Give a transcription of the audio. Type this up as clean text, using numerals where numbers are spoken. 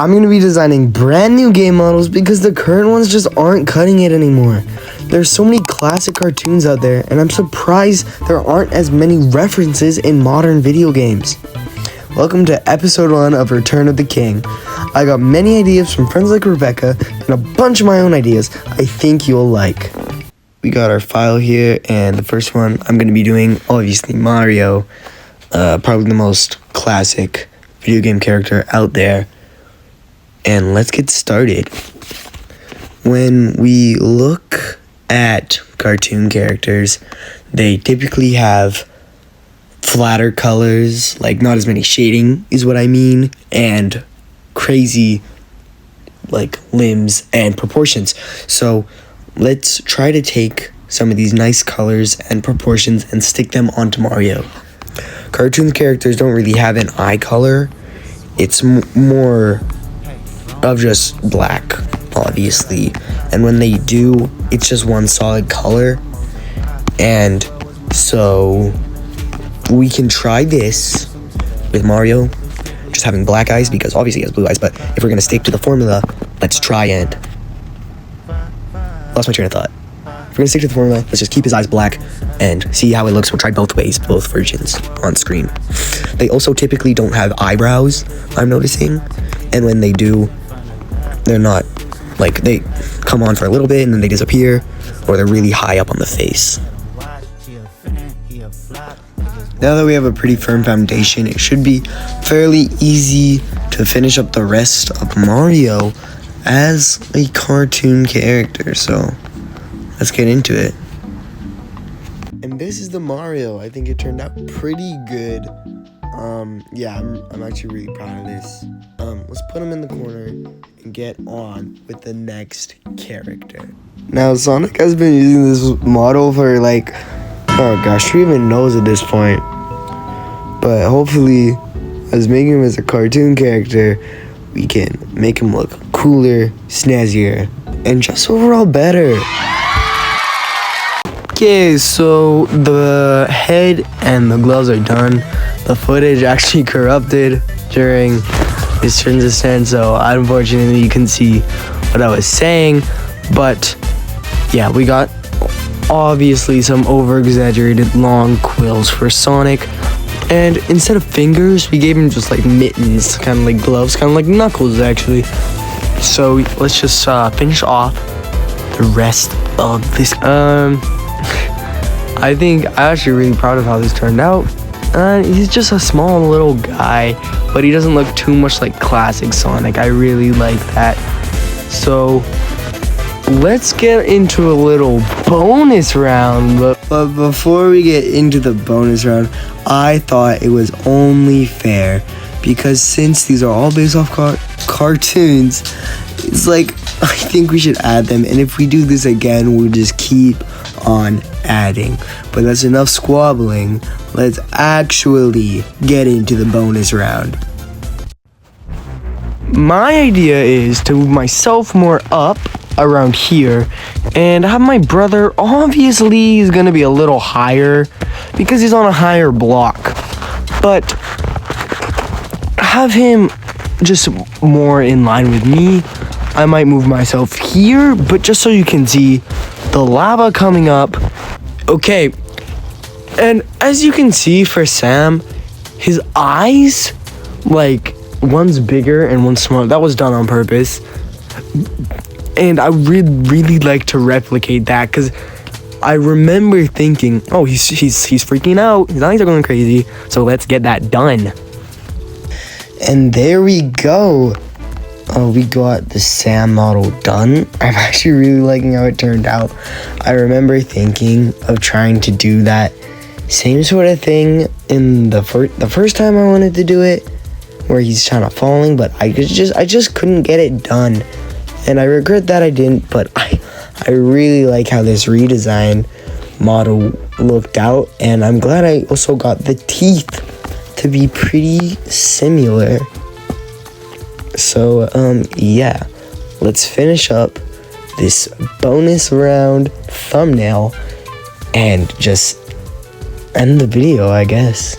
I'm going to be designing brand new game models because the current ones just aren't cutting it anymore. There's so many classic cartoons out there, and I'm surprised there aren't as many references in modern video games. Welcome to episode 1 of Return of the King. I got many ideas from friends like Rebecca and a bunch of my own ideas I think you'll like. We got our file here, and the first one I'm going to be doing, obviously Mario, probably the most classic video game character out there. And let's get started. When we look at cartoon characters, they typically have flatter colors, like not as many shading is what I mean, and crazy like limbs and proportions. So let's try to take some of these nice colors and proportions and stick them onto Mario. Cartoon characters don't really have an eye color. It's more of just black, obviously, and when they do, it's just one solid color. And so we can try this with Mario just having black eyes, because obviously he has blue eyes, but if we're gonna stick to the formula, let's try and lost my train of thought. If we're gonna stick to the formula, let's just keep his eyes black and see how it looks. We'll try both ways, both versions on screen. They also typically don't have eyebrows, I'm noticing, and when they do, they're not, like, they come on for a little bit and then they disappear, or they're really high up on the face. Now that we have a pretty firm foundation, it should be fairly easy to finish up the rest of Mario as a cartoon character, so let's get into it. And this is the Mario. I think it turned out pretty good. Yeah, I'm actually really proud of this. Let's put him in the corner and get on with the next character. Now, Sonic has been using this model for like, oh gosh, who even knows at this point? But hopefully, as making him as a cartoon character, we can make him look cooler, snazzier, and just overall better. Okay, so the head and the gloves are done. The footage actually corrupted during this transition, so unfortunately you can see what I was saying. But yeah, we got obviously some over-exaggerated long quills for Sonic. And instead of fingers, we gave him just like mittens, kind of like gloves, kind of like Knuckles actually. So let's just finish off the rest of this. I think I'm actually really proud of how this turned out. He's just a small little guy, but he doesn't look too much like classic Sonic. I really like that. So let's get into a little bonus round. But before we get into the bonus round, I thought it was only fair, because since these are all based off cartoons, it's like, I think we should add them. And if we do this again, we'll just keep on adding. But that's enough squabbling. Let's actually get into the bonus round. My idea is to move myself more up around here and have my brother, obviously he's gonna be a little higher because he's on a higher block, but have him just more in line with me. I might move myself here, but just so you can see the lava coming up. Okay, and as you can see for Sam, his eyes, like, one's bigger and one's smaller. That was done on purpose. And I really like to replicate that, because I remember thinking, oh, he's freaking out. His eyes are going crazy. So let's get that done. And there we go. Oh, we got the Sam model done. I'm actually really liking how it turned out. I remember thinking of trying to do that same sort of thing in the first time I wanted to do it, where he's kind of falling, but I just couldn't get it done. And I regret that I didn't, but I really like how this redesign model looked out, and I'm glad I also got the teeth to be pretty similar. So, yeah, let's finish up this bonus round thumbnail and just end the video, I guess.